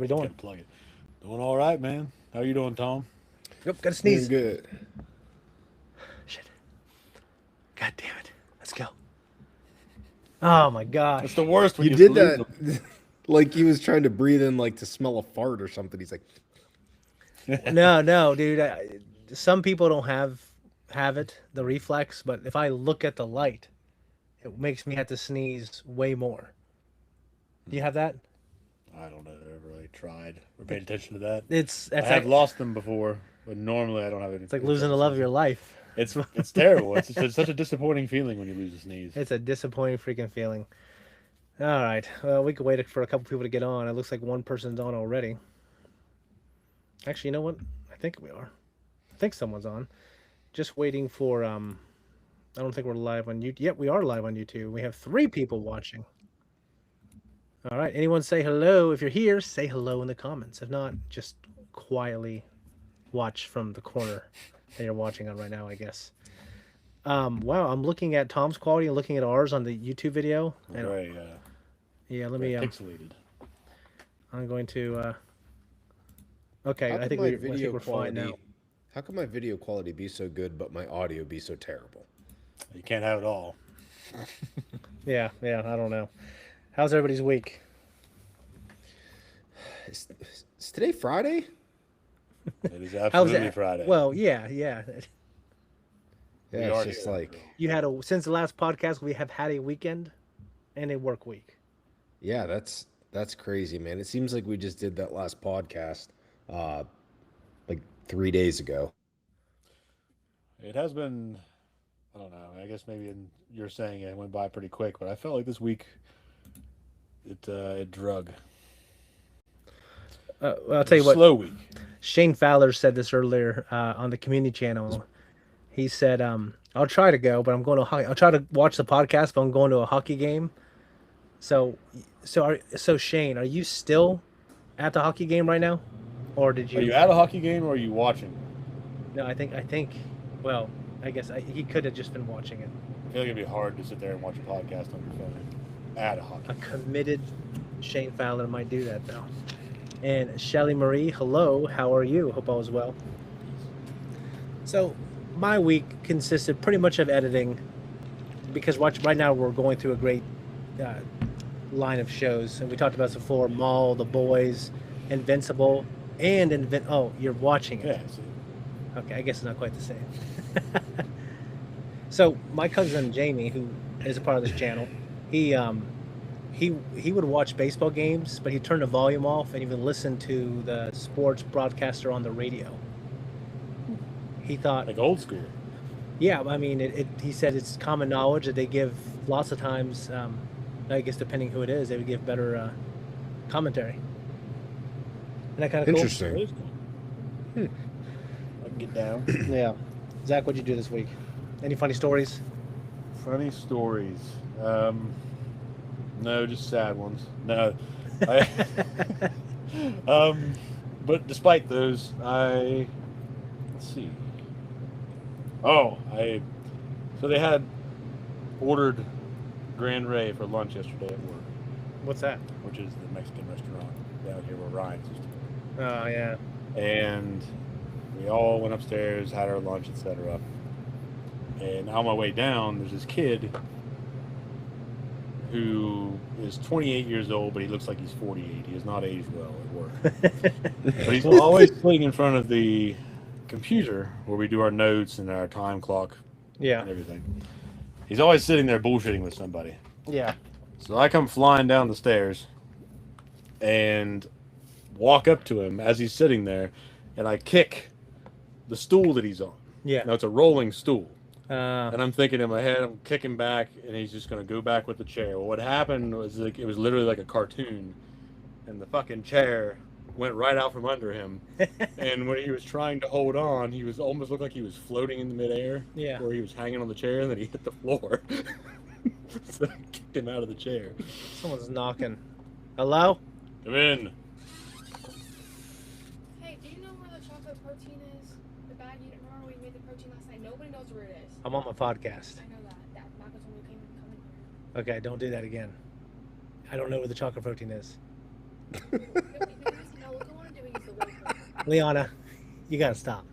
we doing? Can't plug it. Doing all right, man. How you doing, Tom? Yep, gotta Doing sneeze. good. Shit. God damn it. Let's go. Oh my It's gosh. the worst when You you did lose that them. like he was trying to breathe in, like to smell a fart or something. He's like, No, dude. Some people don't have it, the reflex, but if I look at the light, it makes me have to sneeze way more. Do you have that? I don't know. I've ever really tried or paid attention to that. It's I that's have like lost them before, but normally I don't have any, it's like any losing trouble the love of your sneezing. life. It's terrible. It's such a disappointing feeling when you lose a sneeze. It's a disappointing freaking feeling. All right. Well, we could wait for a couple people to get on. It looks like one person's on already. Actually, you know what? I think we are. I think someone's on. Just waiting for I don't think we're live on YouTube. Yep, we are live on YouTube. We have 3 people watching. All right. Anyone say hello? If you're here, say hello in the comments. If not, just quietly watch from the corner that you're watching on right now, I guess. Wow, I'm looking at Tom's quality and looking at ours on the YouTube video. And Very, yeah, let very me pixelated. I'm going to okay, how I come think my I think video we're fine now. quality? How come my video quality be so good, but my audio be so terrible? You can't have it all. Yeah, I don't know. How's everybody's week? Is today Friday? It is How's absolutely that? Friday. Well, yeah. Yeah, We it's are just here. like, You had a since the last podcast, we have had a weekend and a work week. yeah, that's crazy, man. It seems like we just did that last podcast, uh, like 3 days ago. It has been. I don't know. I guess maybe you're saying it went by pretty quick, but I felt like this week it drug. Well, I'll It was tell a you what. slow week. Shane Fowler said this earlier on the community channel. He said, "I'll try to go, but I'm going to hockey. I'll try to watch the podcast, but I'm going to a hockey game." So, so Shane, are you still at the hockey game right now, or did Are you? you at a hockey game or are you watching? No, I think. Well, I guess he could have just been watching it. I feel like it'd be hard to sit there and watch a podcast on your phone at a hockey A game. committed Shane Fowler might do that though. And Shelly Marie, hello, how are you? Hope all is well. So, my week consisted pretty much of editing because right now we're going through a great uh, line of shows, and we talked about this before: Mall, The Boys, Invincible, and Oh, you're watching it. Yeah. See, Okay, I guess it's not quite the same. So my cousin Jamie, who is a part of this channel, he he would watch baseball games, but he'd turn the volume off and he would listen to the sports broadcaster on the radio. He thought, like old school. yeah, I mean, he said it's common knowledge that they give lots of times. I guess depending who it is, they would give better commentary. Isn't that kind of cool? It Interesting. is cool. I can get down. Yeah. Zach, what'd you do this week? Any funny stories? Funny stories. No, just sad ones. No, I, but despite those, let's see. Oh, so they had ordered Grand Ray for lunch yesterday at work, What's that? which is the Mexican restaurant down here where Ryan's used to be. Oh yeah. And we all went upstairs, had our lunch, etc. And on my way down, there's this kid who is 28 years old, but he looks like he's 48. He has not aged well at work. But he's always sitting in front of the computer where we do our notes and our time clock Yeah. and everything. He's always sitting there bullshitting with somebody. Yeah. So I come flying down the stairs and walk up to him as he's sitting there, and I kick the stool that he's on. Yeah. Now it's a rolling stool. Uh, And I'm thinking in my head, I'm kicking back, and he's just going to go back with the chair. Well, what happened was like, it was literally like a cartoon, and the fucking chair went right out from under him. And when he was trying to hold on, he was almost looked like he was floating in the midair. Yeah. Where he was hanging on the chair, and then he hit the floor. So I kicked him out of the chair. Someone's knocking. Hello? Come in. Hey, do you know where the chocolate protein is? The bag you didn't remember we made the protein last night? Nobody knows where it is. I'm on my podcast. I know that. That Marcus when we came coming here. Okay, don't do that again. I don't know where the chocolate protein is. You never seen Liana, you gotta stop.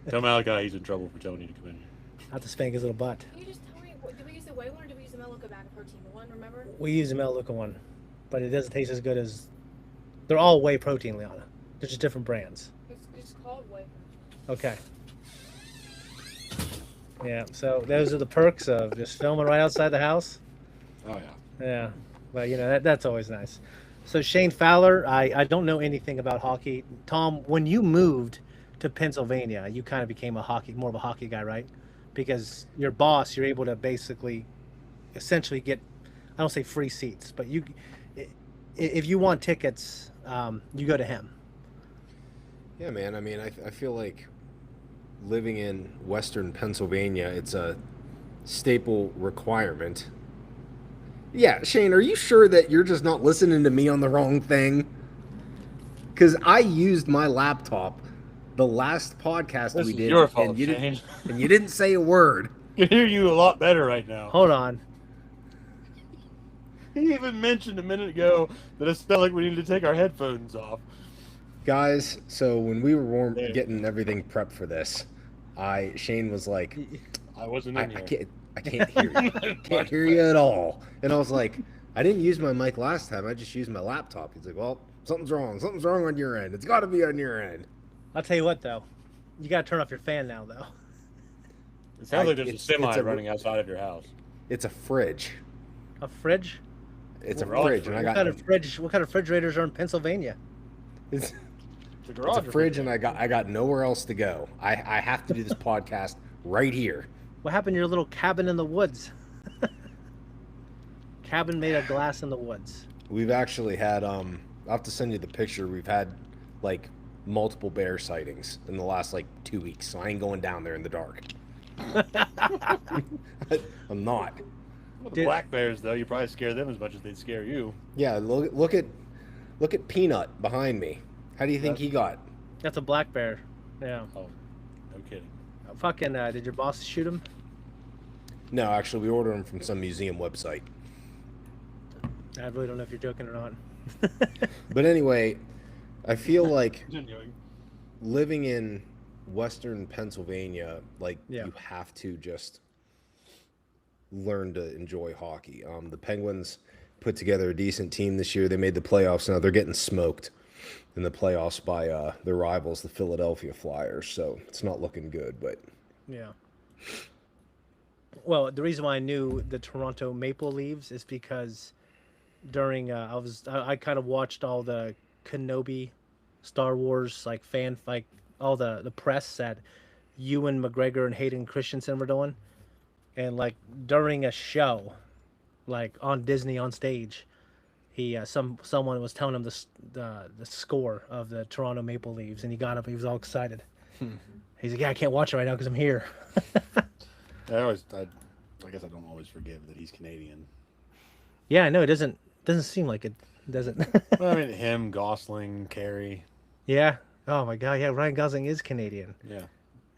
Tell Malachi he's in trouble for telling you to come in here. I have to spank his little butt. Can you just tell me, did we use the whey one or did we use the Meloka bag of protein? The one, remember? We use the Melaleuca one, but it doesn't taste as good as. They're all whey protein, Liana. They're just different brands. It's called whey protein. Okay. Yeah. So those are the perks of just filming right outside the house. Oh yeah. Yeah. But that's always nice. So Shane Fowler, I don't know anything about hockey. Tom, when you moved to Pennsylvania, you kind of became more of a hockey guy, right? Because your boss, you're able to basically, essentially get, I don't say free seats, but if you want tickets, you go to him. Yeah, man. I mean, I feel like living in Western Pennsylvania, it's a staple requirement. Yeah, Shane, are you sure that you're just not listening to me on the wrong thing? Because I used my laptop the last podcast This we is did, your fault, and you Shane. didn't, and you didn't say a word. I can hear you a lot better right now. Hold on. He even mentioned a minute ago that it sounded like we needed to take our headphones off. Guys, so when we were Yeah. getting everything prepped for this, Shane was like, I wasn't I in here. can't hear you. Can't hear you at all. And I was like, I didn't use my mic last time. I just used my laptop. He's like, well, something's wrong. Something's wrong on your end. It's got to be on your end. I'll tell you what, though. You got to turn off your fan now, though. It sounds like there's a It's semi running outside of your house. It's a fridge. A fridge? It's a We're all fridge, and I What got kind of fridge? What kind of refrigerators are in Pennsylvania? it's, It's a it's garage a fridge, and I got nowhere else to go. I have to do this podcast right here. What happened to your little cabin in the woods? Cabin made of glass in the woods. We've actually had I'll have to send you the picture. We've had like multiple bear sightings in the last like 2 weeks, so I ain't going down there in the dark. I'm not. Well, the Did- black bears, though, you probably scare them as much as they'd scare you. Yeah, look at Peanut behind me. How do you think he got? That's a black bear. Yeah. Oh, no kidding. Fucking, did your boss shoot him? No, actually, we ordered him from some museum website. I really don't know if you're joking or not. But anyway, I feel like Continuing. living in Western Pennsylvania, like Yeah. you have to just learn to enjoy hockey. The Penguins put together a decent team this year. They made the playoffs. Now they're getting smoked in the playoffs by their rivals, the Philadelphia Flyers. So it's not looking good. But Yeah. Well, the reason why I knew the Toronto Maple Leafs is because during I kind of watched all the Kenobi, Star Wars all the press that Ewan McGregor and Hayden Christensen were doing, and like during a show, like on Disney on stage, he someone was telling him the score of the Toronto Maple Leafs, and he got up, he was all excited. He's like, yeah, I can't watch it right now because I'm here. I guess I don't always forgive that he's Canadian. Yeah, I know, it doesn't seem like it, does it? Well, I mean, him, Gosling, Carey. Yeah. Oh my God. Yeah, Ryan Gosling is Canadian, Yeah,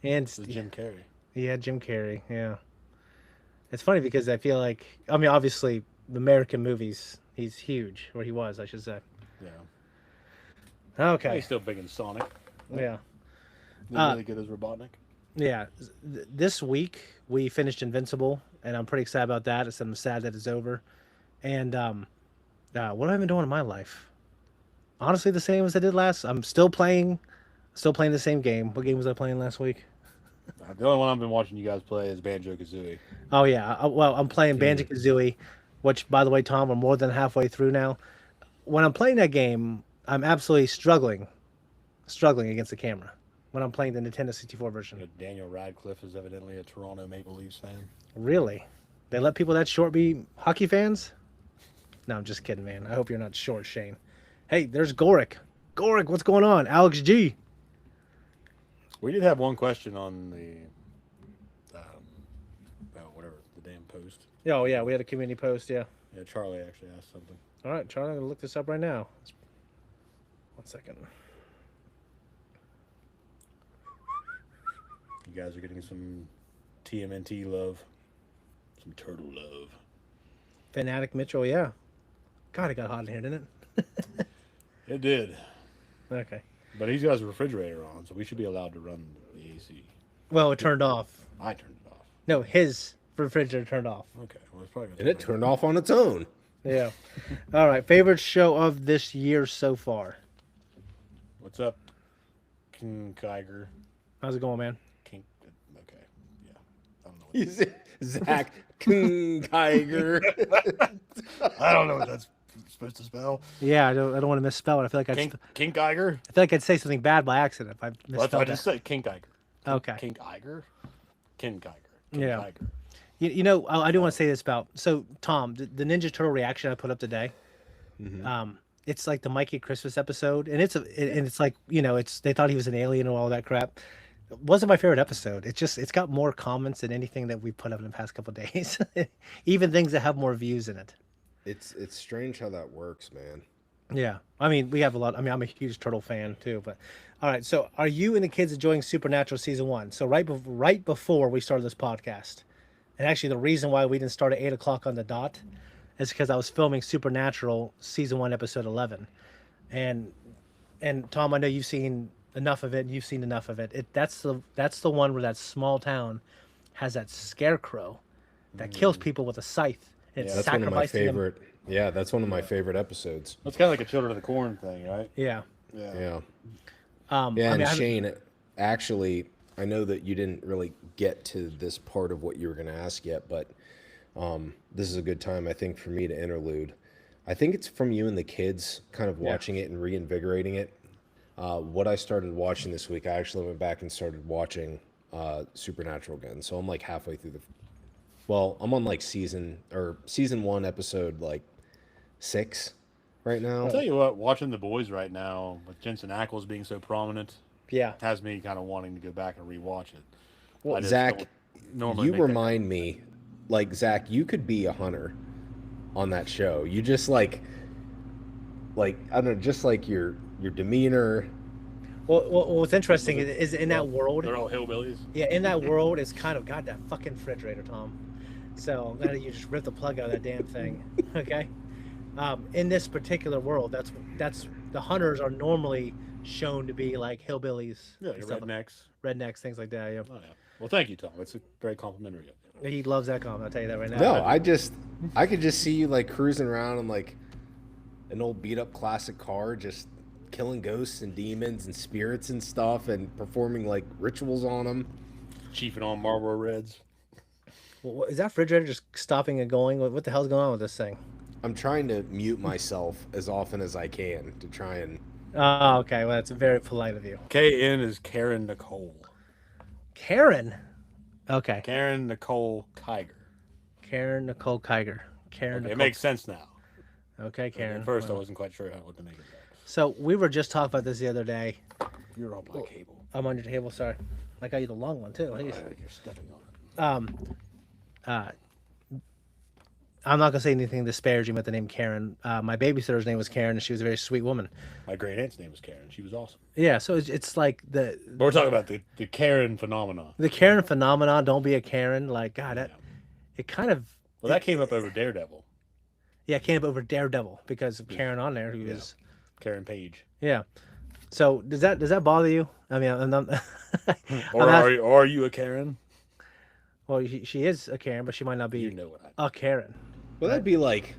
and this is Jim Carrey. yeah, Jim Carrey. Yeah. It's funny because I feel like, I mean, obviously, the American movies, he's huge, or he was, I should say. Yeah. Okay. He's still big in Sonic. Yeah. He's really good as Robotnik. Yeah. This week we finished Invincible, and I'm pretty excited about that. I'm sad that it's over. And what have I been doing in my life? Honestly, the same as I did last. I'm still playing the same game. What game was I playing last week? The only one I've been watching you guys play is Banjo-Kazooie. Oh yeah, well I'm playing Banjo-Kazooie, which by the way, Tom, we're more than halfway through now. When I'm playing that game, I'm absolutely struggling against the camera. When I'm playing the Nintendo 64 version. Daniel Radcliffe is evidently a Toronto Maple Leafs fan. Really? They let people that short be hockey fans? No, I'm just kidding, man. I hope you're not short, Shane. Hey, there's Gorick. Gorick, what's going on? Alex G. We did have one question on the, whatever, the damn post. Oh yeah, we had a community post. Yeah. Yeah, Charlie actually asked something. All right, Charlie, I'm gonna look this up right now. 1 second. You guys are getting some TMNT love, some turtle love. Fanatic Mitchell, yeah. God, it got hot in here, didn't it? It did. Okay. But he's got his refrigerator on, so we should be allowed to run the AC. Well, it turned off. I turned it off. No, his refrigerator turned off. Okay, well, it's probably And it turned off on its own. Yeah. All right. Favorite show of this year so far? What's up, King Geiger? How's it going, man? King. Okay, yeah. I don't know. He's Zach Tiger. I don't know what that's supposed to spell. Yeah, I don't want to misspell it. I feel like King Geiger. I feel like I'd say something bad by accident if I misspelled I that. just said King Geiger. Okay. King Geiger. King Geiger. King Yeah. Geiger. You know, I do want to say this about Tom, the Ninja Turtle reaction I put up today. It's like the Mikey Christmas episode, and it's like, you know, they thought he was an alien and all that crap. It wasn't my favorite episode. It's got more comments than anything that we put up in the past couple of days, even things that have more views in it. It's strange how that works, man. Yeah, I mean, we have a lot. I mean, I'm a huge Turtle fan too. But all right, so are you and the kids enjoying Supernatural season 1? So right before we started this podcast. And actually, the reason why we didn't start at 8 o'clock on the dot is because I was filming Supernatural season 1, episode 11. And Tom, I know you've seen enough of it. And you've seen enough of it. That's the one where that small town has that scarecrow that kills people with a scythe. And it's That's one of my sacrificing them. favorite. Yeah, that's one of my favorite episodes. That's kind of like a Children of the Corn thing, right? Yeah. Yeah. Yeah. I Yeah, mean, and Shane, actually, I know that you didn't really get to this part of what you were going to ask yet, but this is a good time, I think, for me to interlude. I think it's from you and the kids kind of watching it and reinvigorating it. What I started watching this week, I actually went back and started watching Supernatural again. So I'm like halfway through I'm on like season 1, episode like 6 right now. I'll tell you what, watching The Boys right now, with Jensen Ackles being so prominent, Yeah. has me kind of wanting to go back and rewatch it. Well, I just Zach, don't normally you make that- remind me, like, Zach, you could be a hunter on that show. You just like I don't know, just like your demeanor. Well, what's interesting is in that world. They're all hillbillies. Yeah, in that world, it's kind of God, that fucking refrigerator, Tom. So I'm glad you just ripped the plug out of that damn thing. Okay. In this particular world, that's the hunters are normally shown to be like hillbillies. Yeah, and your stuff. rednecks. Things like that. Yeah. Oh, yeah. Well, thank you, Tom. It's a very complimentary of you. He loves that comment. I'll tell you that right now. No, I could just see you like cruising around in like an old beat up classic car, just killing ghosts and demons and spirits and stuff, and performing like rituals on them. Chiefing on Marlboro Reds. Well, is that refrigerator just stopping and going? What the hell's going on with this thing? I'm trying to mute myself as often as I can to try and. Oh, okay. Well, that's very polite of you. KN is Karen Nicole. Karen. Okay. Karen Nicole Kiger. Karen Nicole Kiger. Karen. Okay, Nicole... it makes sense now. Okay, Karen. At first, Well, I wasn't quite sure what to make of that. So we were just talking about this the other day. You're on my cable. I'm on your table. Sorry. I got you the long one too. Jeez. You're stepping on it. I'm not gonna say anything disparaging about the name Karen. My babysitter's name was Karen, and she was a very sweet woman. My great aunt's name was Karen. She was awesome. Yeah, so it's like But we're talking about the Karen phenomenon. the Karen phenomenon. Don't be a Karen. Like God, it kind of Well, that came up over Daredevil. came up over Daredevil because of Karen on there, who is Karen Page. yeah. So does that bother you? I mean, I'm not, Or are you a Karen? well, she is a Karen, but she might not be You know what I a Karen. Well, that'd be like,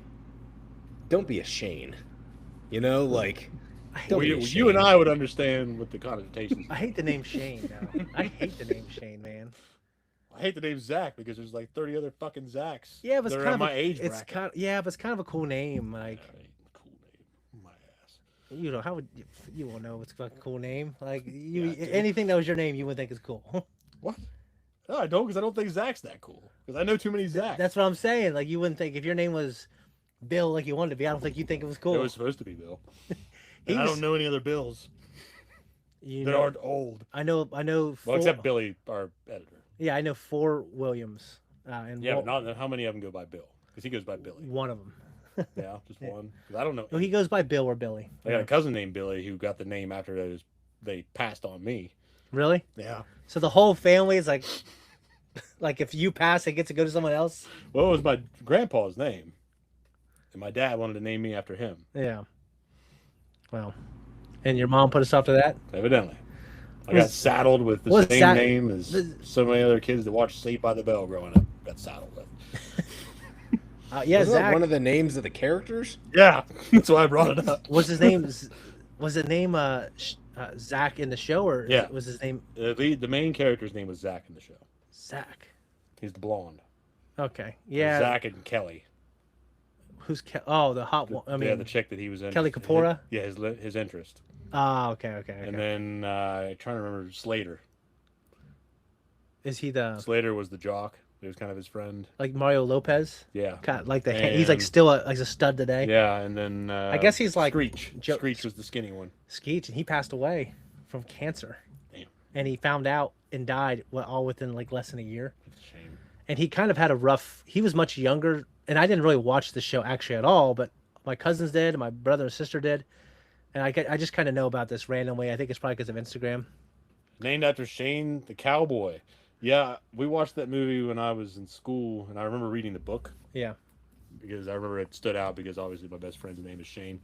don't be a Shane. You know, like, don't be a You and Shane. I would understand what the connotations. I hate the name Shane now. I hate the name Shane, man. I hate the name Zach because there's like 30 other fucking Zachs. Yeah, but it's that are kind in of my age it's bracket. kind of, yeah, but it's kind of a cool name. Like Cool name. My ass. you know, how would you won't know it's a fucking cool name? Like you, Yeah, I do. anything that was your name, you would think is cool. What? No, I don't, because I don't think Zach's that cool. Because I know too many Zachs. That's what I'm saying. Like you wouldn't think if your name was Bill, like you wanted to be. I don't think you'd think it was cool. It was supposed to be Bill. He And I was- don't know any other Bills you that know, aren't old. I know. Well, Four, except Billy, our editor. yeah, I know 4 Williams, and Yeah, but not how many of them go by Bill? Because he goes by Billy. one of them. Yeah, just one. 'Cause I don't know. No, he goes by Bill or Billy. I got a cousin named Billy who got the name after they passed on me. Really? Yeah. So the whole family is like, like if you pass, it gets to go to someone else. Well, it was my grandpa's name, and my dad wanted to name me after him. Yeah. Well, And your mom put a stop to that? Evidently. I got Was- saddled with the was same that- name as was- so many other kids that watched Saved by the Bell growing up. Got saddled with. Yeah, Wasn't that Zach. one of the names of the characters? Yeah, that's why I brought it up. Was his name? Was the name Zach in the show, or Yeah. was his name The main character's name was Zach in the show. Zach? He's the blonde. Okay, yeah. Zach and Kelly. Who's oh, the hot one? I mean, Yeah, the chick that he was in. Kelly Kapoor? Yeah, his interest. Okay. And then trying to remember Slater. Is he the Slater was the jock. He was kind of his friend. like Mario Lopez? Yeah. Kind of like he's like And- still like a stud today. Yeah, and then I guess he's like Screech. Jo- Screech was the skinny one. Skeet, and he passed away from cancer. Damn. And he found out and died all within like less than a year. Shame. And he kind of had a rough. He was much younger, and I didn't really watch the show actually at all, but my cousins did, and my brother and sister did, and I just kind of know about this randomly. I think it's probably because of Instagram. Named after Shane the Cowboy. Yeah, we watched that movie when I was in school, and I remember reading the book Yeah, because I remember it stood out because obviously my best friend's name is Shane.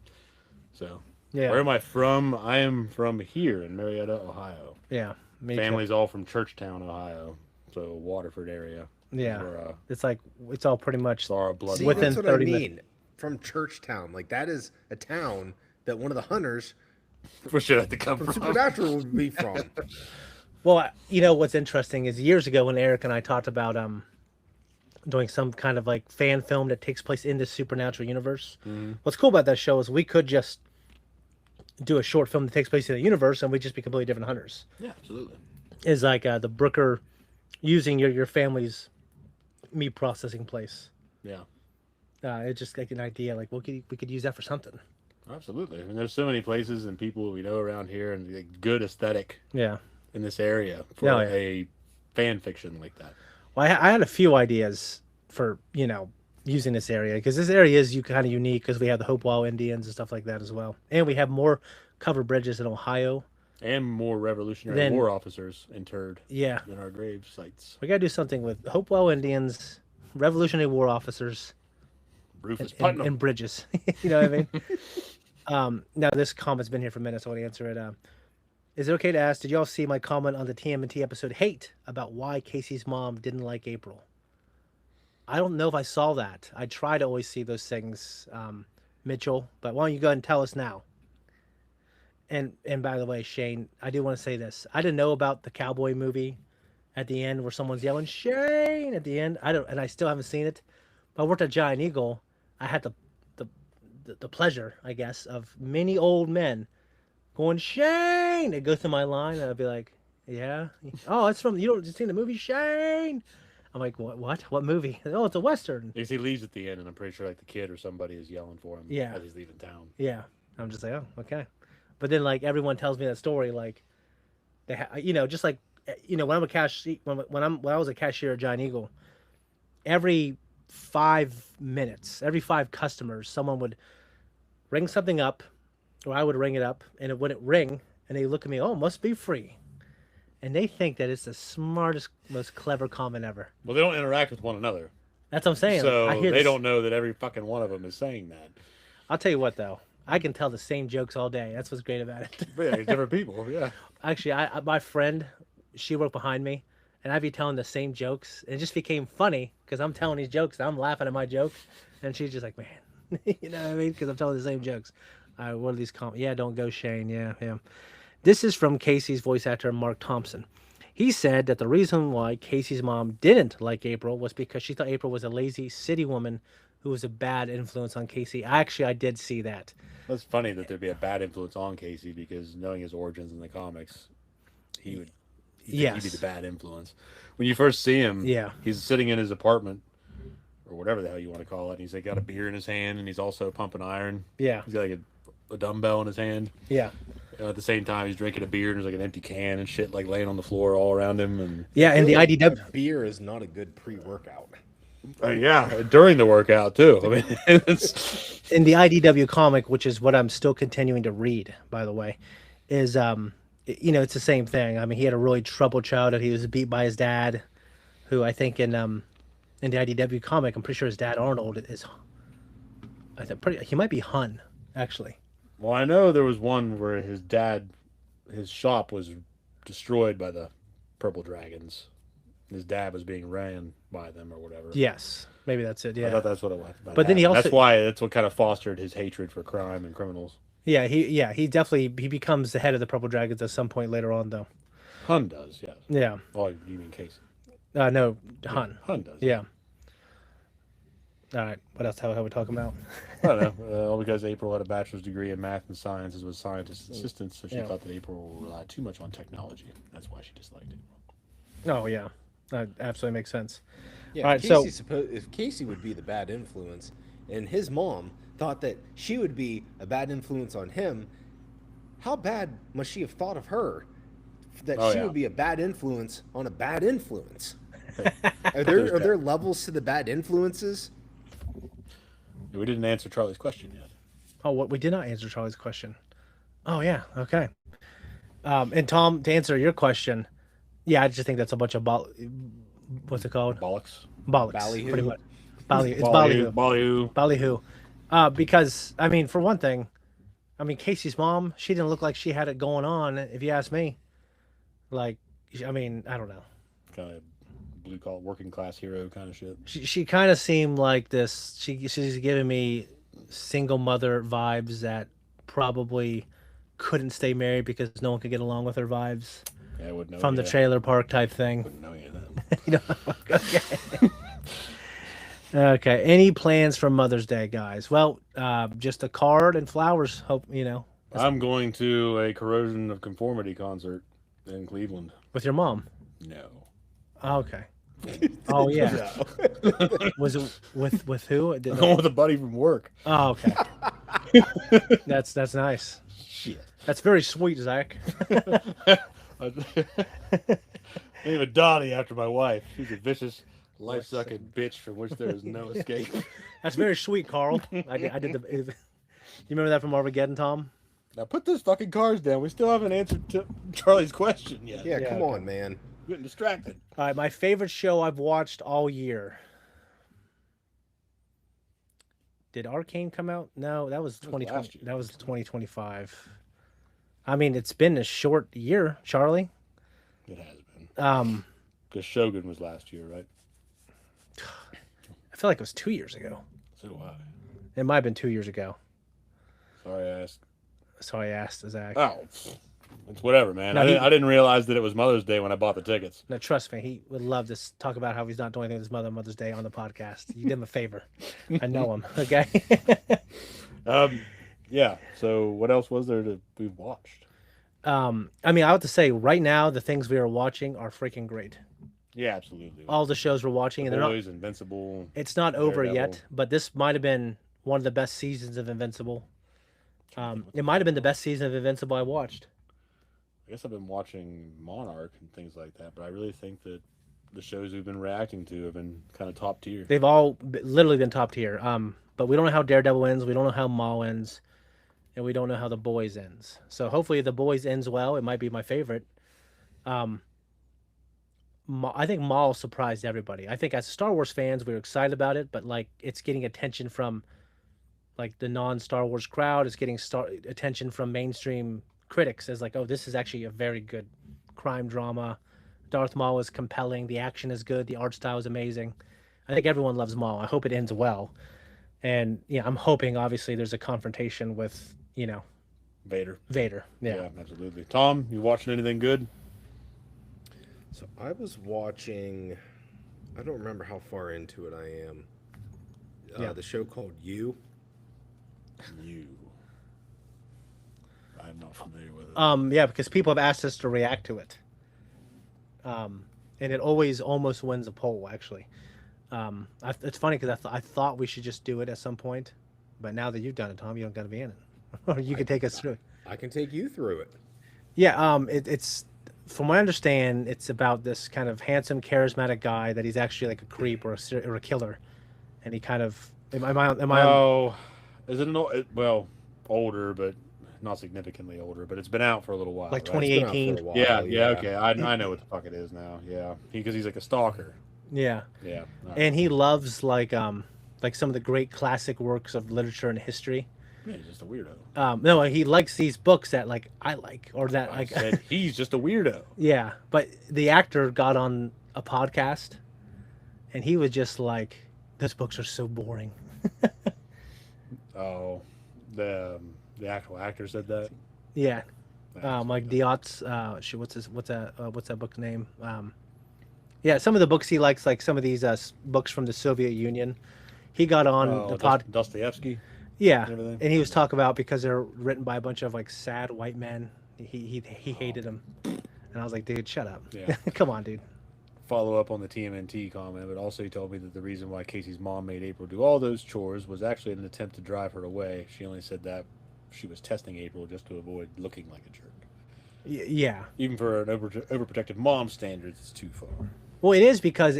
So, yeah, where am I from? I am from here in Marietta, Ohio. yeah. Me too. Family's all from Churchtown, Ohio. So, Waterford area. Yeah, Where, it's like it's all pretty much. our blood. See, Within that's what 30 I minutes. mean. From Churchtown, like that is a town that one of the hunters Where should I have to come from from? Supernatural would be from. Well, you know what's interesting is years ago when Eric and I talked about doing some kind of like fan film that takes place in the supernatural universe. What's cool about that show is we could just do a short film that takes place in the universe and we just be completely different hunters. Yeah, absolutely. Is like the Brooker using your family's meat processing place. Yeah, It's just like an idea. Like we could use that for something. absolutely. I mean, there's so many places and people we know around here, and like, good aesthetic Yeah. in this area for Oh, yeah. a fan fiction like that. Well, I had a few ideas for using this area because this area is kind of unique because we have the Hopewell Indians and stuff like that as well, and we have more covered bridges in Ohio. And more Revolutionary Then- War officers interred Yeah, in our grave sites. we gotta do something with Hopewell Indians, Revolutionary War officers, Rufus and Putnam. bridges. You know what I mean? Now this comment's been here for minutes. I want to answer it. Is it okay to ask? Did y'all see my comment on the TMNT episode "Hate" about why Casey's mom didn't like April? I don't know if I saw that. I try to always see those things, Mitchell. But why don't you go ahead and tell us now? And by the way, Shane, I do want to say this. I didn't know about the cowboy movie at the end where someone's yelling Shane at the end. I still haven't seen it. But I worked at Giant Eagle. I had the pleasure, I guess, of many old men going Shane. They go through my line, and I'd be like, "Yeah, oh, it's from you don't seen the movie Shane." I'm like, what movie? Oh, it's a western. Because he leaves at the end, and I'm pretty sure like the kid or somebody is yelling for him Yeah. as he's leaving town. Yeah, I'm just like, oh, okay. But then like everyone tells me that story, like they, just like when I'm when I was a cashier at Giant Eagle, every 5 minutes, every 5 customers, someone would ring something up, or I would ring it up, and it wouldn't ring, and they look at me, oh, must be free, and they think that it's the smartest, most clever comment ever. Well, they don't interact with one another, That's what I'm saying. so I hear they this- don't know that every fucking one of them is saying that. I'll tell you what though, I can tell the same jokes all day. That's what's great about it. But yeah, different people. Yeah. Actually, my friend, she worked behind me, and I'd be telling the same jokes. And it just became funny because I'm telling these jokes, and I'm laughing at my joke, and she's just like, man, you know what I mean? Because I'm telling the same jokes. What are these comments? Yeah, don't go Shane. Yeah. This is from Casey's voice actor, Mark Thompson. He said that the reason why Casey's mom didn't like April was because she thought April was a lazy city woman who was a bad influence on Casey. I did see that. That's funny that there'd be a bad influence on Casey because knowing his origins in the comics, he'd be Yes. the bad influence. When you first see him, Yeah. he's sitting in his apartment or whatever the hell you want to call it. And he's like got a beer in his hand and he's also pumping iron. Yeah. He's got like a dumbbell in his hand. Yeah. At the same time, he's drinking a beer and there's like an empty can and shit like laying on the floor all around him. And Yeah. And the I feel like IDW. beer is not a good pre-workout. yeah, during the workout too. I mean, it's In the IDW comic, which is what I'm still continuing to read, by the way, is it's the same thing. I mean, he had a really troubled childhood. He was beat by his dad, who I think in the IDW comic, I'm pretty sure his dad Arnold is. He might be Hun, actually. Well, I know there was one where his shop was destroyed by the purple dragons. His dad was being ran by them or whatever. Yes, maybe that's it. I Yeah, thought that's what it was about but then he happened. also, That's what kind of fostered his hatred for crime and criminals. he definitely he becomes the head of the Purple Dragons at some point later on, though. Hun does, yes. Yeah. Oh, you mean Casey? No, Yeah, Hun. Hun does. Yeah. All right. What else? How are we talking about? I don't know. All because April had a bachelor's degree in math and sciences with scientist assistants, so she Yeah. thought that April relied too much on technology. That's why she disliked it. Oh yeah, that absolutely makes sense. Yeah, All right, if Casey would be the bad influence, and his mom thought that she would be a bad influence on him, how bad must she have thought of her that Oh, she yeah. would be a bad influence on a bad influence? Are There's there that. levels to the bad influences? We didn't answer Charlie's question yet. Oh, what we did not answer Charlie's question. Oh yeah, okay. And Tom, to answer your question, yeah, I just think that's a bunch of what's it called? Bollocks. Bollocks, Ballyhoo. pretty much. It's Ballyhoo. ballyhoo. Ballyhoo. Ballyhoo. Because I mean, for one thing, I mean Casey's mom, she didn't look like she had it going on. If you ask me, like, I mean, I don't know. Kind of blue collar working class hero kind of shit. She kind of seemed like this. She's giving me single mother vibes that probably couldn't stay married because no one could get along with her vibes Yeah, I wouldn't know. from the yeah. trailer park type thing. Wouldn't know any of that. You know, okay. Okay. Any plans for Mother's Day, guys? Well, just a card and flowers. Hope you know I'm going to a Corrosion of Conformity concert in Cleveland. with your mom. No. Oh, okay. Oh yeah. Was it with who? It I'm didn't- going with a buddy from work. Oh, okay. That's nice. Shit. That's very sweet, Zach. I named a Dottie after my wife. She's a vicious, life-sucking bitch from which there is no escape. That's very sweet, Carl. I did the. You remember that from Armageddon, Tom? Now put those fucking cards down. We still haven't answered Charlie's question yet. Yeah, Yeah, come okay. on, man. Getting distracted. All right, my favorite show I've watched all year. Did Arcane come out? No, that was That was 2020. last year. That was 2025. I mean, it's been a short year, Charlie. It has been. I Because Shogun was last year, right? feel like it was 2 years ago. So do I. It might have been 2 years ago. Sorry I asked. Sorry, I asked Zach. Oh, it's whatever, man. No, I didn't realize that it was Mother's Day when I bought the tickets. No, trust me, he would love to talk about how he's not doing anything with his Mother's Day on the podcast. You did him a favor. I know him. Okay. Yeah. So what else was there to we watched? I mean, I have to say, right now, the things we are watching are freaking great. Yeah, absolutely. All the shows we're watching, The and they're not. Boys, Invincible. It's not over yet, Daredevil. but this might have been one of the best seasons of Invincible. It might have been the best season of Invincible I watched. I guess I've been watching Monarch and things like that, but I really think that the shows we've been reacting to have been kind of top tier. They've all literally been top tier. But we don't know how Daredevil ends. We don't know how Maul ends, and we don't know how The Boys ends. So hopefully The Boys ends well. It might be my favorite. I think Maul surprised everybody. I think as Star Wars fans, we were excited about it, but like it's getting attention from like the non-Star Wars crowd. It's getting attention from mainstream critics as like, oh, this is actually a very good crime drama. Darth Maul is compelling. The action is good. The art style is amazing. I think everyone loves Maul. I hope it ends well. And yeah, I'm hoping obviously there's a confrontation with, Vader. Vader. Yeah. Absolutely. Tom, you watching anything good? So I was watching. I don't remember how far into it I am. Yeah. The show called You. You. I'm not familiar with it. Yeah, because people have asked us to react to it. And it always almost wins a poll, actually. It's funny because I thought we should just do it at some point, but now that you've done it, Tom, you don't got to be in it, or you can take us through it. I can take you through it. Yeah, it's from what I understand, it's about this kind of handsome, charismatic guy that he's actually like a creep or a killer, and he kind of am I Oh, is it well, older, but not significantly older, but it's been out for a little while. like right? It's been out for a 2018? while, Yeah, okay. I know what the fuck it is now. Yeah, because he's like a stalker. Yeah, Yeah. All right. and he loves like some of the great classic works of literature and history. Yeah, he's just a weirdo. No, he likes these books that like I like, or that I like said he's just a weirdo. yeah. But the actor got on a podcast, and he was just like, "Those books are so boring." Oh, the actual actor said that. Yeah, That's like weird. Diot's. What's that book name? Yeah, some of the books he likes, like some of these books from the Soviet Union. He got on the Oh, pod. Dostoevsky Yeah, and everything. and he was talking about because they're written by a bunch of like sad white men. He Oh, hated them, and I was like, dude, shut up. yeah. Come on, dude. Follow up on the TMNT comment, but also he told me that the reason why Casey's mom made April do all those chores was actually an attempt to drive her away. She only said that she was testing April just to avoid looking like a jerk. Yeah. Even for an overprotective mom standards, it's too far. Well, it is because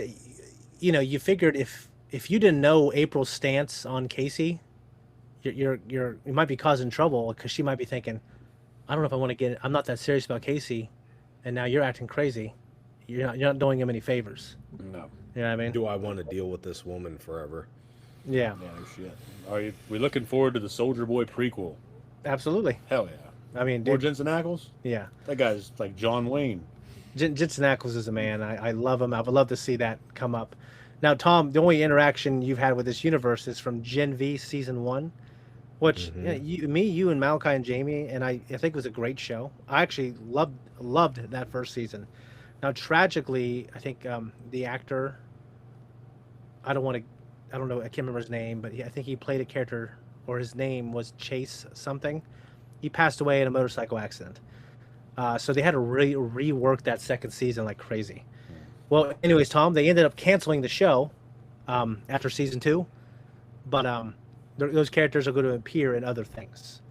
you figured if you didn't know April's stance on Casey, you might be causing trouble because she might be thinking, I don't know if I want to get. I'm not that serious about Casey, and now you're acting crazy. You're not doing him any favors. No. You know what I mean? Do I want to deal with this woman forever? Yeah, Yeah, no shit. Are you, we looking forward to the Soldier Boy prequel? absolutely. Hell yeah. I mean, More dude, Jensen Ackles? yeah. That guy's like John Wayne. Jensen Ackles is a man. I love him. I would love to see that come up. Now, Tom, the only interaction you've had with this universe is from Gen V season one, which you and Malachi and Jamie, and I think it was a great show. I actually loved that first season. Now, tragically, I think the actor, I don't know, I can't remember his name, but I think he played a character, or his name was Chase something. He passed away in a motorcycle accident. So they had to rework that second season like crazy. Well, anyways, Tom, they ended up canceling the show after season two, but those characters are going to appear in other things.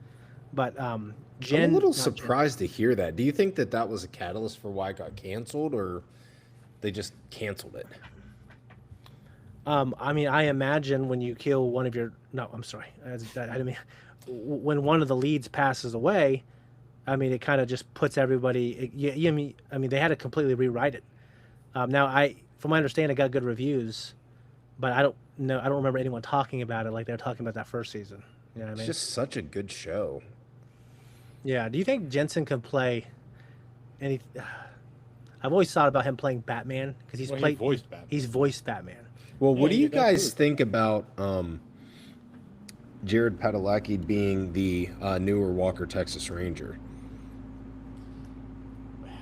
But I'm a little not Jen. surprised to hear that. Do you think that that was a catalyst for why it got canceled, or they just canceled it? I mean, I imagine when you kill one of your no, I'm sorry, I didn't mean when one of the leads passes away. I mean, it kind of just puts everybody. I mean, they had to completely rewrite it. Now, from my understanding, it got good reviews, but I don't know. I don't remember anyone talking about it like they were talking about that first season. You know what I It's mean? just such a good show. Yeah. Do you think Jensen can play any? I've always thought about him playing Batman because Well, he voiced Batman. He's voiced Batman. Well, Yeah, what do he you did that guys too. think about Jared Padalecki being the newer Walker Texas Ranger?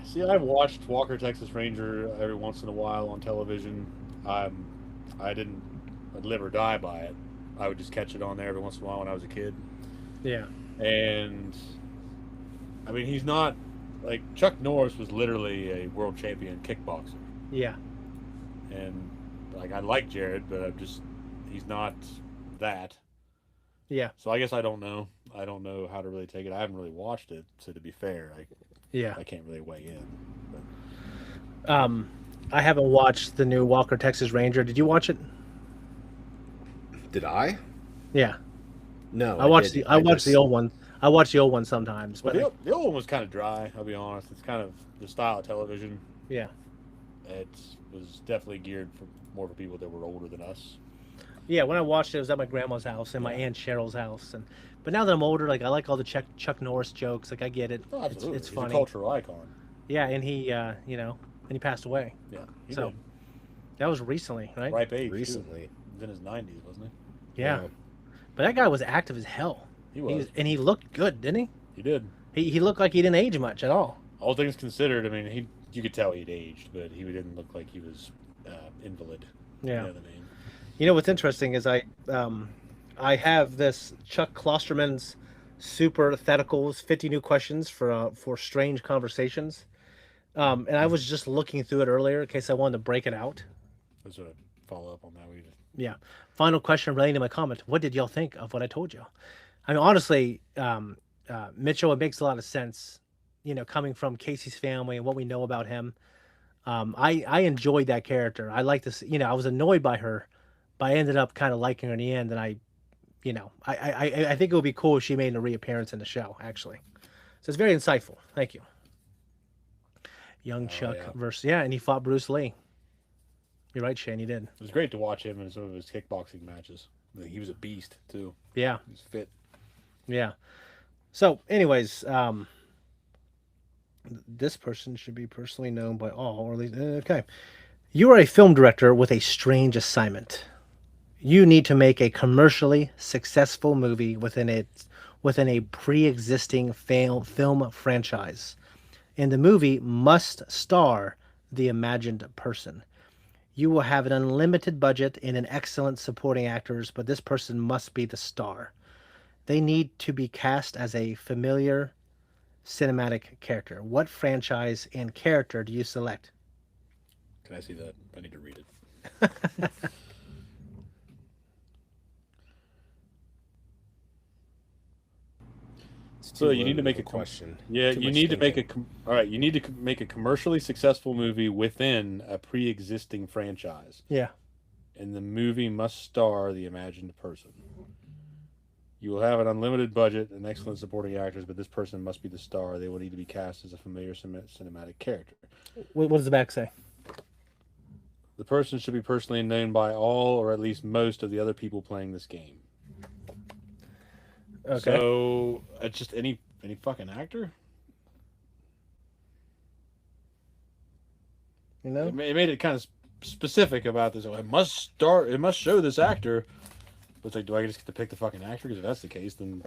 See, I've watched Walker Texas Ranger every once in a while on television. I didn't live or die by it. I would just catch it on there every once in a while when I was a kid. Yeah. And I mean, he's not like Chuck Norris was literally a world champion kickboxer, Yeah. and like I like Jared, but he's not that. Yeah. So I guess I don't know. I don't know how to really take it. I haven't really watched it, so to be fair, Yeah. I can't really weigh in. But I haven't watched the new Walker Texas Ranger. Did you watch it? Did I? Yeah. No, I watched didn't. I watched the old one. I watch the old one sometimes, But but the old one was kind of dry. I'll be honest. It's kind of the style of television. yeah. It was definitely geared for more for people that were older than us. Yeah, when I watched it, it was at my grandma's house and my Yeah. Aunt Cheryl's house, and but now that I'm older, like I like all the Chuck Norris jokes. Like I get it. Oh, absolutely. It's He's funny. a cultural icon. Yeah, and he, and he passed away. Yeah, he So, did. That was recently, right? Ripe age. too. Recently. He was in his 90s, wasn't Yeah. But that guy was active as hell. he? He was. And he looked good, didn't he? He did. He looked like he didn't age much at all. All things considered, I mean, you could tell he'd aged, but he didn't look like he was invalid. Yeah. You know what I mean? You know what's interesting is I have this Chuck Klosterman's Supertheticals 50 new questions for strange conversations. And I was just looking through it earlier in case I wanted to break it out. Let's sort of follow up on that. Yeah. Final question relating to my comment. What did y'all think of what I told you? I mean, honestly, Mitchell, it makes a lot of sense, coming from Casey's family and what we know about him. I enjoyed that character. I like this, I was annoyed by her, but I ended up kind of liking her in the end. And I think it would be cool if she made a reappearance in the show, actually. So it's very insightful. Thank you. Young Chuck yeah. versus, and he fought Bruce Lee. You're right, Shane, he did. It was great to watch him in some of his kickboxing matches. He was a beast too. Yeah. He was fit. Yeah. So, anyways, this person should be personally known by all, or at least okay. You are a film director with a strange assignment. You need to make a commercially successful movie within a pre-existing film franchise. And the movie must star the imagined person. You will have an unlimited budget and an excellent supporting actors, but this person must be the star. They need to be cast as a familiar cinematic character. What franchise and character do you select? Can I see that? I need to read it. It's So too you need to loaded of make a a question. yeah. Too You much need to make thinking. all right. You need to make a commercially successful movie within a pre-existing franchise, Yeah. and the movie must star the imagined person. You will have an unlimited budget and excellent supporting actors, but this person must be the star. They will need to be cast as a familiar cinematic character. What does the back say? The person should be personally known by all or at least most of the other people playing this game. Okay. So it's just any fucking actor. You know? It made it kind of specific about this. Oh, it must start. It must show this actor. But it's like, do I just get to pick the fucking actor? Because if that's the case, then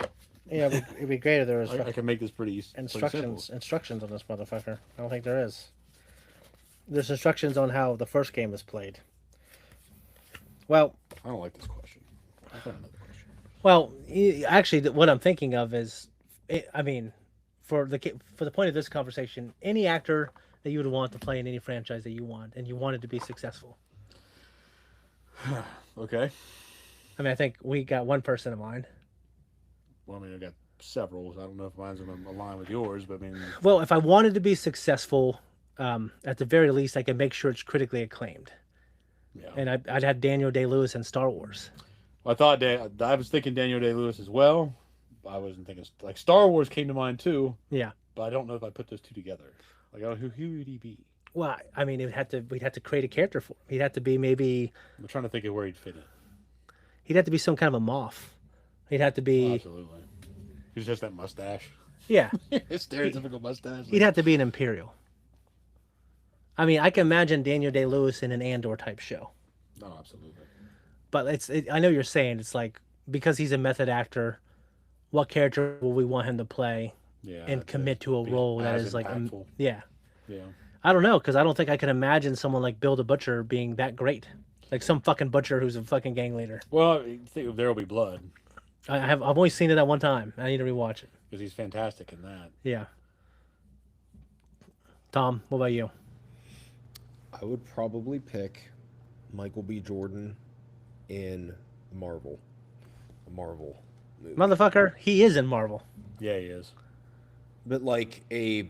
Yeah, it'd be great if there was I can make this pretty instructions simple. instructions on this motherfucker. I don't think there is. There's instructions on how the first game is played. Well, I don't like this question. I got another question. well, actually, what I'm thinking of is, I mean, for the point of this conversation, any actor that you would want to play in any franchise that you want, and you want it to be successful. Okay. I mean, I think we got one person in mind. Well, I mean, I got several. So I don't know if mine's going to align with yours, but I mean, Well, if I wanted to be successful, at the very least, I can make sure it's critically acclaimed. yeah. And I'd have Daniel Day-Lewis in Star Wars. Well, I was thinking Daniel Day Lewis as well. I wasn't thinking like Star Wars came to mind too, Yeah. but I don't know if I put those two together. Like, oh, who would he be? Well, I mean, we'd have to create a character for him. He'd have to be maybe I'm trying to think of where he'd fit in. he'd have to be some kind of a moth. He'd have to Oh, be absolutely. He's just that mustache. yeah. His stereotypical mustache. He'd have to be an Imperial. I mean, I can imagine Daniel Day-Lewis in an Andor type show. No, absolutely. But I know you're saying it's like because he's a method actor, what character will we want him to play Yeah. and commit to a be role that as is like impactful. yeah. Yeah. I don't know because I don't think I can imagine someone like Bill the Butcher being that great. Like some fucking butcher who's a fucking gang leader. Well, I think There Will Be Blood I've only seen it that one time. I need to rewatch it. because he's fantastic in that. Yeah. Tom, what about you? I would probably pick Michael B. Jordan in Marvel, a Marvel movie. Motherfucker, he is in Marvel. Yeah, he is. But like a,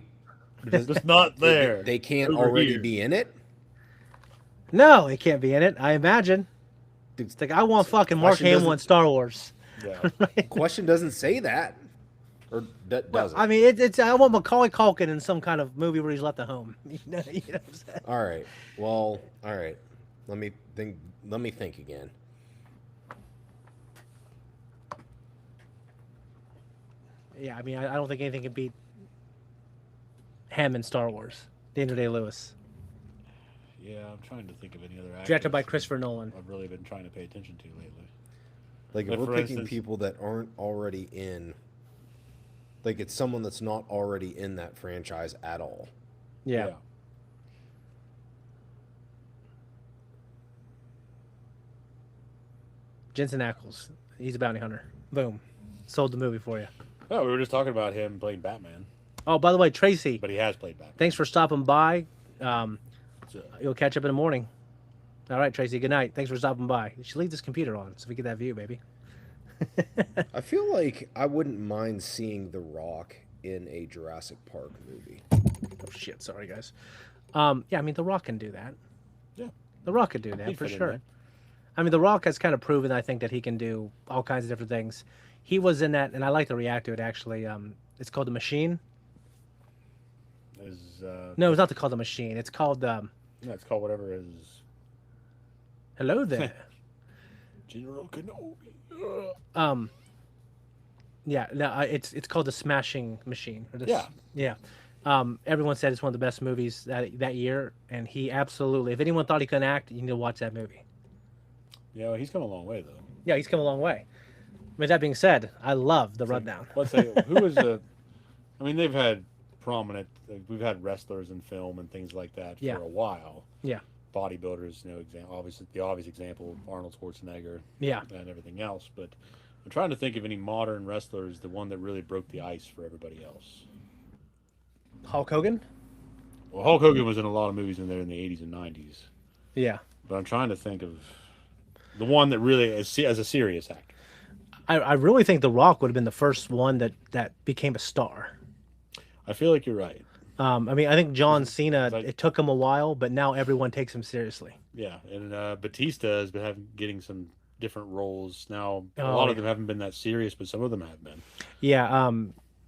Just not there. they can't Over already here. be in it. No, he can't be in it. I imagine. It's like I want fucking Mark Question Hamill doesn't- in Star Wars. Yeah. Question doesn't say that, or does it? I mean, it's I want Macaulay Culkin in some kind of movie where he's left at home. You know what I'm saying? All right. Well, all right. Let me think. Let me think again. Yeah, I mean, I don't think anything can beat him in Star Wars. Daniel Day-Lewis, Yeah, I'm trying to think of any other actors. directed by Christopher Nolan. I've really been trying to pay attention to lately. Like if Like, we're for picking instance- people that aren't already in, like it's someone that's not already in that franchise at all. Yeah. Jensen Ackles, he's a bounty hunter. Boom, sold the movie for you. Oh, we were just talking about him playing Batman, Oh, by the way, Tracy, but he has played Batman. thanks for stopping by. So, You'll catch up in the morning. All right, Tracy. Good night. Thanks for stopping by. You should leave this computer on so we get that view, baby. I feel like I wouldn't mind seeing The Rock in a Jurassic Park movie. Oh shit! Sorry, guys. Yeah, I mean, The Rock can do that. Yeah. The Rock could do that He'd for fit in sure. there. I mean, The Rock has kind of proven, I think, that he can do all kinds of different things. He was in that, and I like to react to it actually. It's called The Machine. Is No, it's not called The Machine. It's called no, it's called whatever his Hello There. General Kenobi. um, Yeah, no, it's called The Smashing Machine. Yeah. Yeah. Everyone said it's one of the best movies that year, and he absolutely. If anyone thought he couldn't act, you need to watch that movie. Yeah, well, he's come a long way though. Yeah, he's come a long way. With that being said, I love the It's like, rundown. let's say, who was the? I mean, they've had prominent. We've had wrestlers in film and things like that Yeah. for a while. Yeah, Bodybuilders, example. Obviously, the obvious example, Arnold Schwarzenegger, yeah. and everything else. But I'm trying to think of any modern wrestlers, the one that really broke the ice for everybody else. Hulk Hogan. Well, Hulk Hogan was in a lot of movies in there in the 80s and 90s. Yeah, But I'm trying to think of the one that really, as a serious actor. I really think The Rock would have been the first one that became a star. I feel like you're right. I mean, I think John Cena. like- It took him a while, but now everyone takes him seriously. Yeah, and Batista has been getting some different roles now. A Oh, lot of yeah. them haven't been that serious, but some of them have been. Yeah.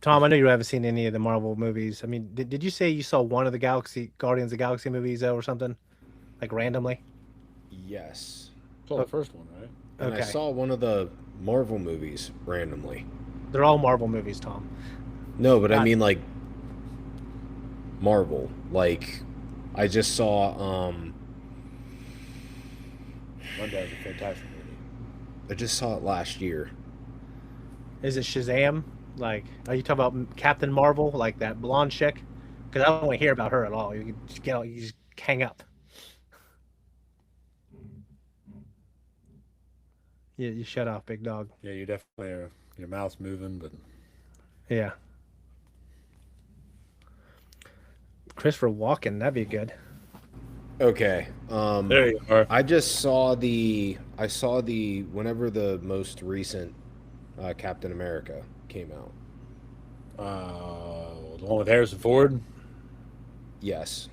Tom, I know you haven't seen any of the Marvel movies. I mean, did you say you saw one of the Guardians of the Galaxy movies or something, like randomly? Yes. It's all the first one, right? And I Okay. saw one of the Marvel movies randomly. They're all Marvel movies, Tom. No, but I God. mean like Marvel. Like I just saw Rundow's a fantastic movie. I just saw it last year. Is it Shazam? Like, are you talking about Captain Marvel, like that blonde chick? Because I don't want to hear about her at all. You can just get out, you just hang up. Yeah, you shut off, big dog. Yeah, you definitely are. Your mouth's moving, but Yeah. Christopher Walken, that'd be good. Okay. there you are. I just saw the whenever the most recent Captain America came out. The one with Harrison Ford. Yes.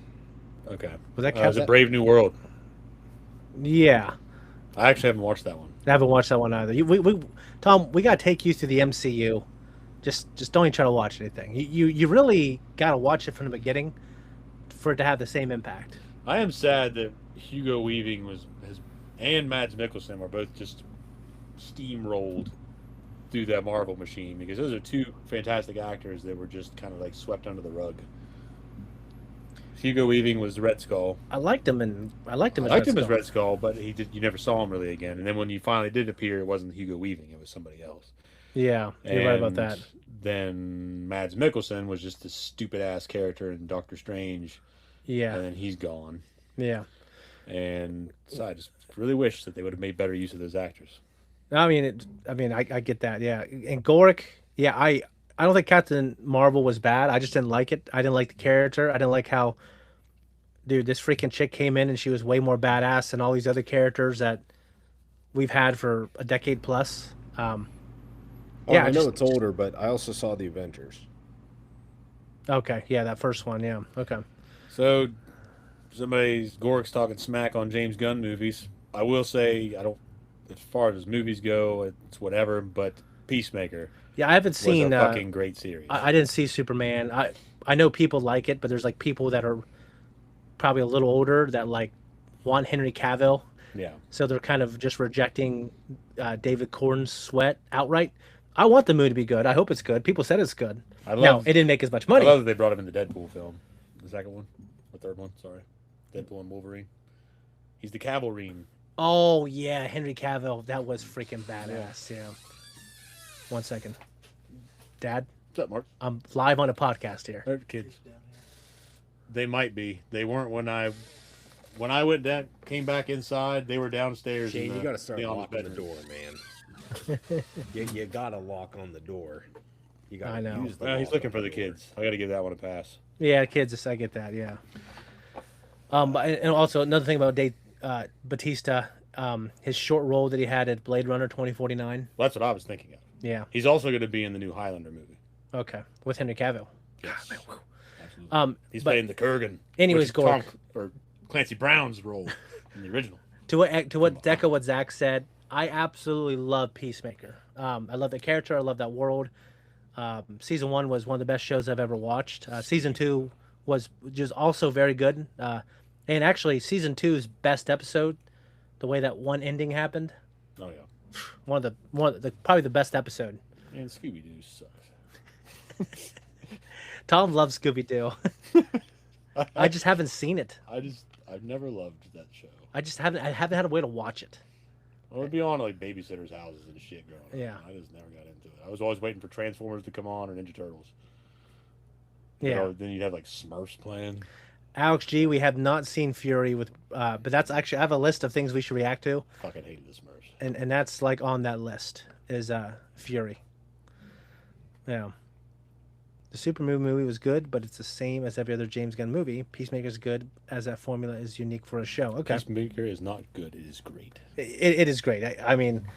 Okay. Was that It was a Captain? Brave New World. Yeah. I actually haven't watched that one. I haven't watched that one either. Tom, we gotta take you through the MCU. Just don't even try to watch anything. You really gotta watch it from the beginning for it to have the same impact. I am sad that Hugo Weaving and Mads Mikkelsen were both just steamrolled through that Marvel machine, because those are two fantastic actors that were just kind of like swept under the rug. Hugo Weaving was the Red Skull. I liked him I liked him as Skull. Red Skull, but you never saw him really again. And then when he finally did appear, it wasn't Hugo Weaving; it was somebody else. Yeah, you're right about And that. Then Mads Mikkelsen was just this stupid ass character in Doctor Strange, Yeah, and then he's gone. yeah. And so I just really wish that they would have made better use of those actors. I mean, I get that. Yeah, and Gorick. Yeah, I don't think Captain Marvel was bad. I just didn't like it. I didn't like the character. I didn't like how, dude, this freaking chick came in and she was way more badass than all these other characters that we've had for a decade plus. Oh, Yeah, I know just- it's older, but I also saw the Avengers. Okay, yeah, that first one. Yeah, okay. So Gork's talking smack on James Gunn movies. I will say, I don't, as far as movies go, it's whatever, but Peacemaker Yeah, I haven't was seen. a fucking great series. I didn't see Superman. I know people like it, but there's like people that are probably a little older that like want Henry Cavill, Yeah. so they're kind of just rejecting David Corn's Sweat outright. I want the movie to be good. I hope it's good. People said it's good. I Now love it didn't make as much I money. love that they brought him in the Deadpool film. The second one? The third one, sorry. Deadpool and Wolverine. He's the Cavalry. Oh yeah, Henry Cavill. That was freaking badass. Yeah. 1 second, Dad. What's up, Mark? I'm live on a podcast here. They're kids. They might be. They weren't when I went down, came back inside. They were downstairs. Shane, in you got to start Leon's locking the bedroom. door, man. you got to lock on the door. You got I to know. use the Well, he's lock looking on for the door. kids. I got to give that one a pass. Yeah, kids. I get that. Yeah. And also another thing about Batista, his short role that he had at Blade Runner 2049. Well, that's what I was thinking of. Yeah. He's also going to be in the new Highlander movie. Okay. With Henry Cavill. Yes. Absolutely. He's But playing the Kurgan. anyways, which is Gork. or Clancy Brown's role in the original. To what Zach said, I absolutely love Peacemaker. I love the character. I love that world. Season 1 was one of the best shows I've ever watched. Season 2 was just also very good. And actually, season 2's best episode, the way that one ending happened, Oh yeah. one of the probably the best episode. And Scooby Doo sucks. Tom loves Scooby Doo. I just haven't seen it. I've never loved that show. I haven't had a way to watch it. I would be on like babysitters' houses and shit growing up. Yeah. I just never got into it. I was always waiting for Transformers to come on or Ninja Turtles. Yeah. Then you'd have like Smurfs playing. Alex G, we have not seen Fury with, but that's actually I have a list of things we should react to, Fucking hated the Smurfs. and that's like on that list is Fury. Yeah. The Superman movie was good, but it's the same as every other James Gunn movie. Peacemaker's good, as that formula is unique for a show. Okay, Peacemaker is not good. It is great. it is great. I mean,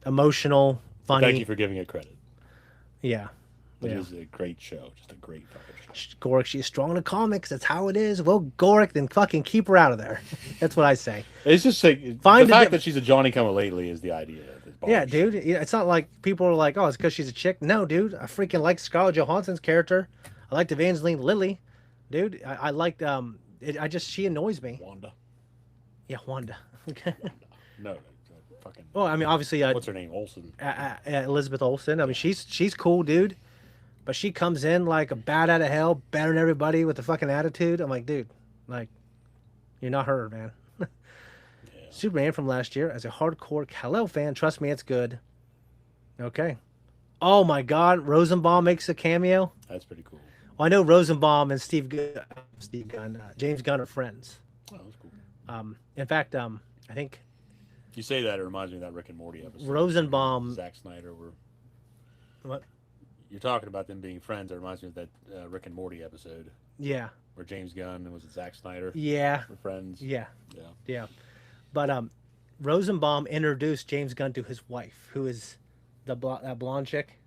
emotional, But funny. thank you for giving it credit. Yeah, It yeah. is a great show. Just a great fucking show. Gorick, she's strong in the comics. That's how it is. Well, Gorick, then fucking keep her out of there. That's what I say. It's just like Find the a fact diff- that she's a Johnny Come Lately is the idea. that bothers Yeah, me. dude. It's not like people are like, oh, it's because she's a chick. No, dude. I freaking like Scarlett Johansson's character. I liked Evangeline Lilly, dude. I liked she annoys me. Wanda. Yeah, Wanda. Okay. No, fucking. Well, I mean, obviously, What's her name? Olsen. Elizabeth Olsen. I mean, she's cool, dude. But she comes in like a bat out of hell, battering everybody with a fucking attitude. I'm like, dude, like, you're not her, man. Superman from last year, as a hardcore Kal-El fan, trust me, it's good. Okay. Oh my God, Rosenbaum makes a cameo. That's pretty cool. Well, I know Rosenbaum and James Gunn are friends. Oh, that's cool. In fact, I think You say that, it reminds me of that Rick and Morty episode. Rosenbaum. Zack Snyder were. What? You're talking about them being friends. It reminds me of that Rick and Morty episode Yeah, where James Gunn and was it Zack Snyder yeah, were friends. yeah, Yeah. yeah. But Rosenbaum introduced James Gunn to his wife, who is that blonde chick.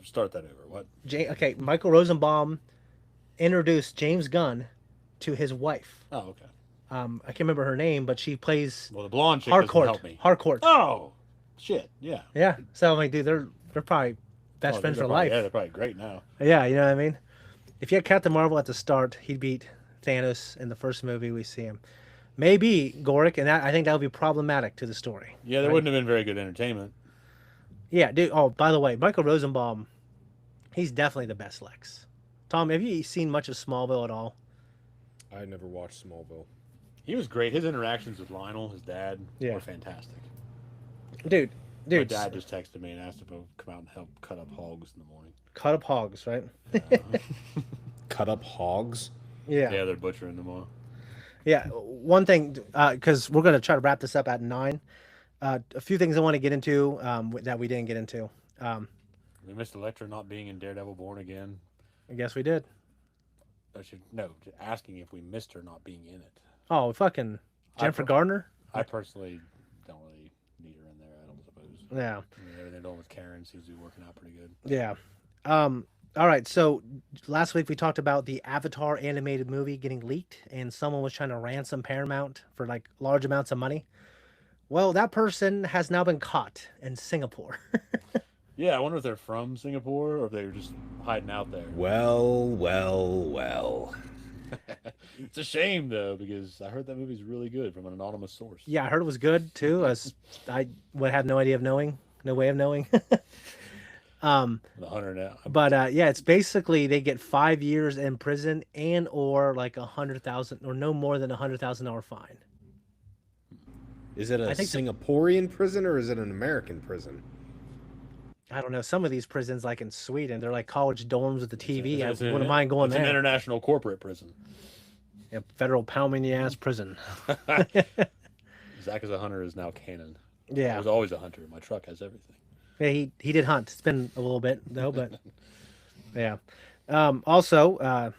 Start that over. What? Okay, Michael Rosenbaum introduced James Gunn to his wife. Oh, okay. I can't remember her name, but she plays Well, the blonde chick doesn't Harcourt. help me. Harcourt. Oh, shit. Yeah. Yeah. So I'm like, dude, they're probably best friends they're for probably- life. Yeah, they're probably great now. Yeah, you know what I mean? If you had Captain Marvel at the start, he'd beat Thanos in the first movie we see him. Maybe Gorick, and I think that would be problematic to the story. Yeah, there Right. wouldn't have been very good entertainment. Yeah, dude. Oh, by the way, Michael Rosenbaum, he's definitely the best Lex. Tom, have you seen much of Smallville at all? I never watched Smallville. He was great. His interactions with Lionel, his dad, Yeah. were fantastic. Dude, My dad just texted me and asked if I would come out and help cut up hogs in the morning. cut up hogs, right? Cut up hogs? Yeah. Yeah, they're butchering them all. Yeah, one thing, because we're going to try to wrap this up at 9. A few things I want to get into that we didn't get into. We missed Elektra not being in Daredevil Born Again. I guess we did. Asking if we missed her not being in it. Oh, fucking Jennifer I- Gardner? I personally don't really need her in there, I don't suppose. Yeah. I mean, everything done with Karen seems to be working out pretty good. Yeah. All right, so last week we talked about the Avatar animated movie getting leaked, and someone was trying to ransom Paramount for like large amounts of money. Well, that person has now been caught in Singapore. Yeah, I wonder if they're from Singapore or if they were just hiding out there. Well, well, well. It's a shame though, because I heard that movie's really good from an anonymous source. Yeah, I heard it was good too. I would have no idea of knowing, no way of knowing. The hunter now. But yeah, it's basically they get 5 years in prison and or like 100,000 or no more than $100,000 fine. Is it a I think the- Singaporean prison or is it an American prison? I don't know. Some of these prisons, like in Sweden, they're like college dorms with the TV. It's I wouldn't mind going it's an there. international corporate prison. Yeah, federal pound me in the ass prison. Zack as a hunter is now canon. I Yeah, was always a hunter. My truck has everything. yeah. He did hunt. It's been a little bit though, but yeah. Also,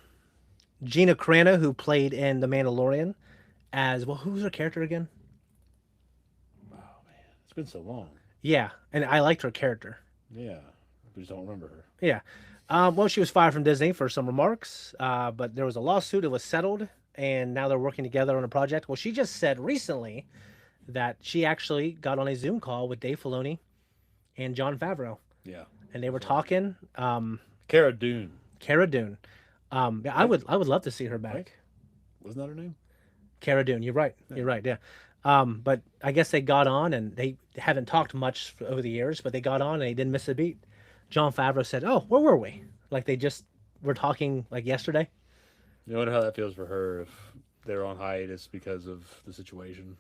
Gina Carano, who played in The Mandalorian, as well. Who's her character again? Oh man, it's been so long. Yeah, and I liked her character. Yeah, we just don't remember her. Yeah. Well, she was fired from Disney for some remarks, but there was a lawsuit. It was settled, and now they're working together on a project. Well, she just said recently that she actually got on a Zoom call with Dave Filoni and Jon Favreau, Yeah, and they were talking. Cara Dune. Cara Dune. Yeah, I would love to see her back. Right? Wasn't that her name? Cara Dune. You're right. You're right. Yeah. But I guess they got on and they haven't talked much over the years, but they got on and they didn't miss a beat. John Favreau said, "Oh, where were we?" Like they just were talking like yesterday. You wonder how that feels for her if they're on hiatus because of the situation.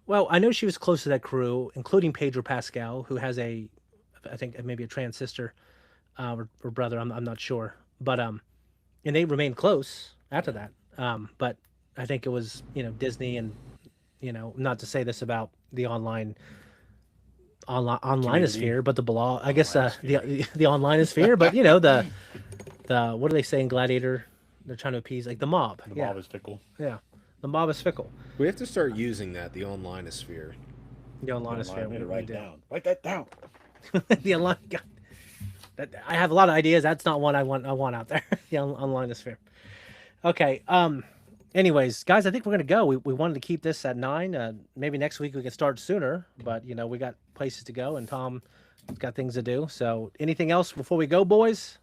Well, I know she was close to that crew, including Pedro Pascal, who has a, I think maybe a trans sister or brother. I'm not sure, but and they remained close after that. But I think it was Disney and not to say this about the online Community. sphere, but the blog. I guess Online the online sphere, but the what do they say in Gladiator? They're trying to appease like the mob. The Yeah, mob is fickle. yeah, the mob is fickle. We have to start using that, the online sphere. The online sphere. Online, We write it do. down. Write that down. The online. God, I have a lot of ideas. That's not one I want out there. The online sphere. Okay. Anyways, guys, I think we're gonna go. We wanted to keep this at 9. Maybe next week we can start sooner, but we got places to go, and Tom got things to do. So, anything else before we go, boys?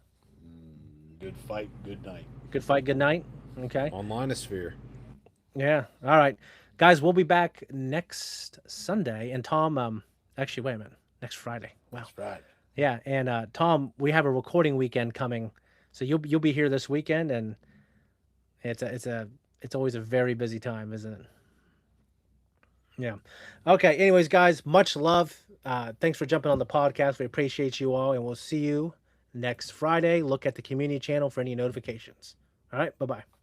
Good fight. Good night. Good fight. Good night. Okay. Online sphere. Yeah. All right, guys. We'll be back next Sunday, and Tom. Actually, wait a minute. Next Friday. Wow. That's right. Yeah, and Tom, we have a recording weekend coming, so you'll be here this weekend, and it's always a very busy time, isn't it? Yeah. Okay. Anyways, guys, much love. Thanks for jumping on the podcast. We appreciate you all, and we'll see you next Friday. Look at the community channel for any notifications. All right. Bye bye.